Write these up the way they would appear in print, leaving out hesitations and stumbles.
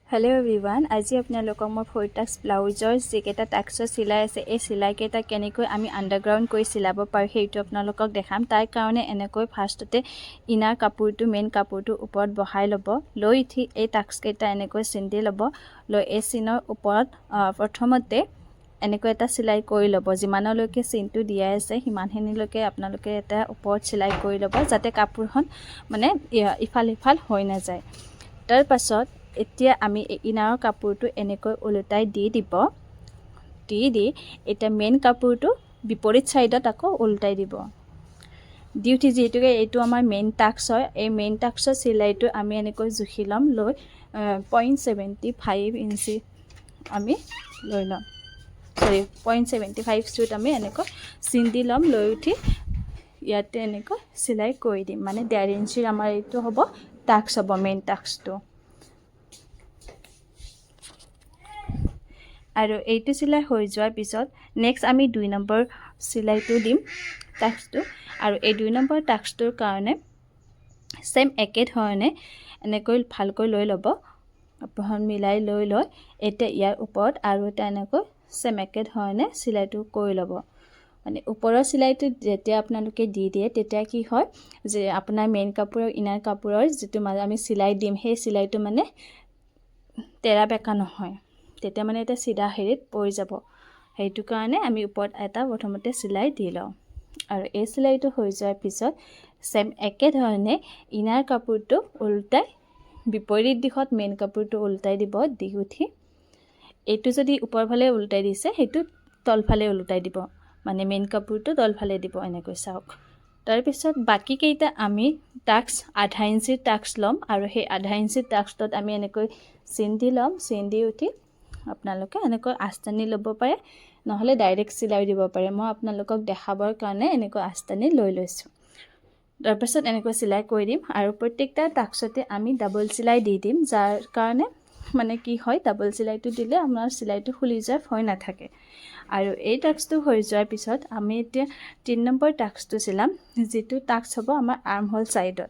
Hello everyone আজি আপোনালোকক মই ফৰটাক্স ব্লাউজৰ যেকেটা টাক্সৰ সিলাই আছে এই সিলাই কেটা কেনেকৈ আমি আন্ডাৰগ্ৰাউন্ড কৰি সিলাব পাৰো সেইটো আপোনালোকক দেখাম তাৰ কাৰণে এনেকৈ ফাৰ্ষ্টতে ইনাৰ কাপোৰটো মেইন কাপোৰটো ওপৰত বহাই ল'ব লৈ উঠি এই টাক্স কেটা এনেকৈ চিন্দি ল'ব লৈ এই চিনৰ ওপৰত প্ৰথমতে এনেকৈ এটা সিলাই কৰি ল'ব যিমানলৈকে চিনটো দিয়া আছে হিমানখিনিলৈকে আপোনালোকে এটা ওপৰত সিলাই কৰি ল'ব যাতে কাপোৰখন মানে ইফাল ইফাল হৈ না যায় তাৰ পাছত এতিয়া আমি ইনাৰৰ কাপোৰটো এনেকৈ উলটাই দিব এটা মেইন কাপোৰটো বিপৰীত সাইডত আকৌ উলটাই দিব ডিউটি যেহেতুকে এইটো আমাৰ মেইন টাক্স হয় এই মেইন টাক্সৰ সিলাইটো আমি এনেকৈ জুখি লম লৈ 0.75 ইঞ্চি আমি লৈ লম সৰি 0.75 সুত আমি এনেকৈ চিন্দি লম লৈ উঠি ইয়াতে এনেকৈ সিলাই কৰি দিম মানে 1.5 ইঞ্চিৰ আমাৰ এইটো হ'ব টাক্স হ'ব মেইন টাক্সটো আৰু এইটো সিলাই হৈ যোৱাৰ পিছত নেক্সট আমি 2 নম্বৰ সিলাইটো দিম টাক্সটো আৰু এই 2 নম্বৰ টাক্সটোৰ কাৰণে সেম একে ধৰণে এনেকৈ ভালকৈ লৈ ল'ব আপোন মিলাই লৈ এতিয়া ইয়াৰ ওপৰত আৰু এটা এনেকৈ সেম একে ধৰণে সিলাইটো কৰি ল'ব মানে ওপৰৰ সিলাইটো যেতিয়া আপোনালোকে দি দিয়ে তেতিয়া কি হয় যে আপোনাৰ মেইন কাপোৰ আৰু ইনাৰ কাপোৰৰ যেটো মানে আমি সিলাই দিম সেই সিলাইটো মানে তেৰা বেকা নহয় তেতিয়া মানে এটা সিধা হেৰিত পৰি যাব সেইটো কাৰণে আমি ওপৰত এটা প্ৰথমতে সিলাই দি লওঁ আৰু এই সিলাইটো হৈ যোৱাৰ পিছত সেম একে ধৰণে ইনাৰ কাপোৰটো উল্টাই বিপৰীত দিশত মেইন কাপোৰটো উল্টাই দিব দি উঠি এইটো যদি ওপৰ ফালে উল্টাই দিছে সেইটো তল ফালে উল্টাই দিব মানে মেইন কাপোৰটো তল ফালে দিব এনেকৈ চাওক তাৰ পিছত বাকি কেইটা আমি টাক্স আধা ইঞ্চি টাক্স লম আৰু সেই আধা ইঞ্চি টাক্সত আমি এনেকৈ চিন্দি লম চিন্দি উঠি আপোনালোকে এনেকৈ আস্তানি ল'ব পাৰে নহলে ডাইৰেক্ট সিলাই দিব পাৰে মই আপোনালোকক দেখাবৰ কাৰণে এনেকৈ আস্তানি লৈ লৈছো তাৰ পিছত এনেকৈ সিলাই কৰি দিম আৰু প্ৰত্যেকটা টাক্সতে আমি ডাবল সিলাই দি দিম যাৰ কাৰণে মানে কি হয় ডাবল সিলাইটো দিলে আমাৰ সিলাইটো খুলি যায় ভয় নাথাকে আৰু এই টাক্সটো হৈ যোৱাৰ পিছত আমি এতিয়া 3 নম্বৰ টাক্সটো সিলাম যেটো টাক্স হ'ব আমাৰ আৰ্ম হোল সাইডত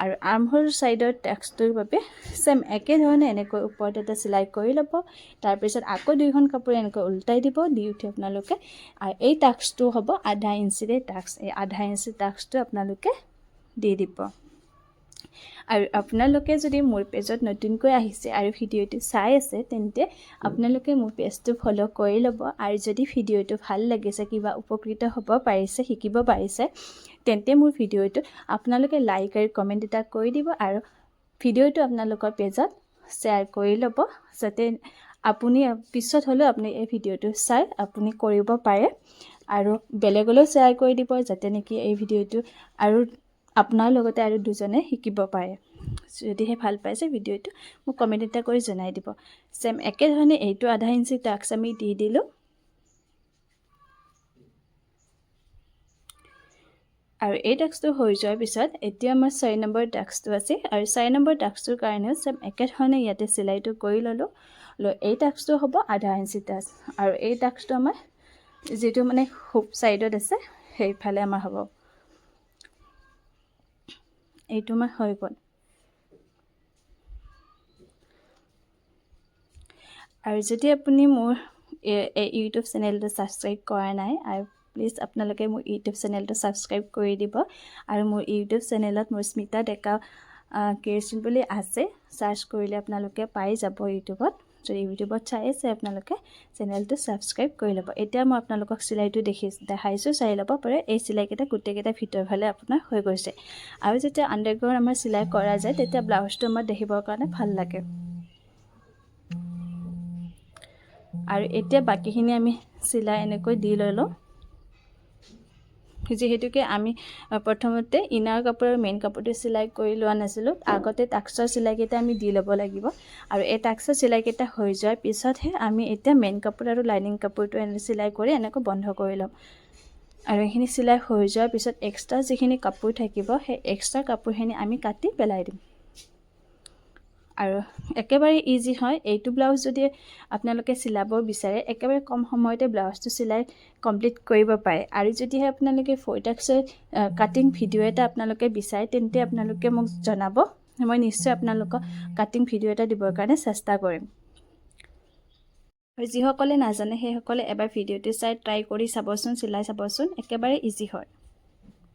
আৰু আৰ্ম হোল সাইডৰ টাক্সটোৰ বাবে সেম একে ধৰণে এনেকৈ ওপৰত এটা সিলাই কৰি ল'ব তাৰ পিছত আকৌ দুইখন কাপোৰ এনেকৈ উল্টাই দিব দি উঠি আপোনালোকে আৰু এই টাক্সটো হ'ব আধা ইঞ্চিৰে টাক্স এই আধা ইঞ্চি টাক্সটো আপোনালোকে দি দিব আৰু আপোনালোকে যদি মোৰ পেজত নতুনকৈ আহিছে আৰু ভিডিওটো চাই আছে তেন্তে আপোনালোকে মোৰ পেজটো ফলো কৰি ল'ব আৰু যদি ভিডিওটো ভাল লাগিছে কিবা উপকৃত হ'ব পাৰিছে শিকিব পাৰিছে তেন্তে মোৰ ভিডিওটো আপোনালোকে লাইক আৰু কমেন্ট এটা কৰি দিব আৰু ভিডিওটো আপোনালোকৰ পেজত শ্বেয়াৰ কৰি ল'ব যাতে আপুনি পিছত হলো আপুনি এই ভিডিওটো চাই আপুনি কৰিব পাৰে আৰু বেলেগলৈ শ্বেয়াৰ কৰি দিব যাতে নেকি এই ভিডিওটো আৰু আপোনাৰ লগতে আৰু দুজনে শিকিব পাৰে যদিহে ভাল পাইছে ভিডিওটো মোক কমেন্ট এটা কৰি জনাই দিব সেম একে ধৰণে এইটো আধা ইঞ্চি টাক্স আমি দি দিলো আৰু এই টাক্সটো হৈ যোৱাৰ পিছত এতিয়া আমাৰ 6 নম্বৰ টাক্সটো আছে আৰু 6 নম্বৰ টাক্সটোৰ কাৰণে সেম একে ধৰণে ইয়াতে সিলাইটো কৰি ললো লৈ এই টাক্সটো হ'ব আধা ইঞ্চি টাক্স আৰু এই টাক্সটো আমাৰ যেটো মানে হুপ সাইডত আছে সেইফালে আমাৰ হ'ব এইটো আমাৰ হৈ গ'ল আৰু যদি আপুনি মোৰ এই ইউটিউব চেনেলটো সাবস্ক্ৰাইব কৰা নাই আৰু প্লিজ আপোনালোকে মোৰ ইউটিউব চেনেলটো সাবস্ক্ৰাইব কৰি দিব আৰু মোৰ ইউটিউব চেনেলত মোৰ স্মিতা ডেকা ক্ৰিয়েশ্যন বুলি আছে সাৰ্চ কৰিলে আপোনালোকে পাই যাব ইউটিউবত যদি ইউটিউবত চাই আছে আপোনালোকে চেনেলটো সাবস্ক্ৰাইব কৰি ল'ব এতিয়া মই আপোনালোকক সিলাইটো দেখাইছো চাই ল'ব পাৰে এই সিলাই কেটা গুটেকেটা ভিতৰ ফালে আপোনাৰ হৈ গৈছে আৰু যেতিয়া আন্ডাৰগ্ৰাউন্ড আমাৰ সিলাই কৰা যায় তেতিয়া ব্লাউজটো আমাৰ দেখিবৰ কাৰণে ভাল লাগে আৰু এতিয়া বাকিখিনি আমি সিলাই এনেকৈ দি ললো যেহেতুকে আমি প্ৰথমতে ইনাৰ কাপোৰ আৰু মেইন কাপোৰটো সিলাই কৰি লোৱা নাছিলো আগতে টাক্সৰ সিলাই কেটা আমি দি ল'ব লাগিব আৰু এই টাক্সৰ সিলাই কেটা হৈ যোৱাৰ পিছতহে আমি এতিয়া মেইন কাপোৰ আৰু লাইনিং কাপোৰটো এনে সিলাই কৰি এনেকৈ বন্ধ কৰি লম আৰু এইখিনি সিলাই হৈ যোৱাৰ পিছত এক্সট্ৰা যিখিনি কাপোৰ থাকিব সেই এক্সট্ৰা কাপোৰখিনি আমি কাটি পেলাই দিম আৰু একেবাৰে ইজি হয় এইটো ব্লাউজ যদি আপোনালোকে সিলাব বিচাৰে একেবাৰে কম সময়তে ব্লাউজটো সিলাই কমপ্লিট কৰিব পাৰে আৰু যদিহে আপোনালোকে ফৰটাক্সৰ কাটিং ভিডিও এটা আপোনালোকে বিচাৰে তেন্তে আপোনালোকে মোক জনাব মই নিশ্চয় আপোনালোকক কাটিং ভিডিঅ' এটা দিবৰ কাৰণে চেষ্টা কৰিম। যিসকলে নাজানে সেইসকলে এবাৰ ভিডিঅ'টো চাই ট্ৰাই কৰি চাবচোন, চিলাই চাবচোন, একেবাৰে ইজি হয়।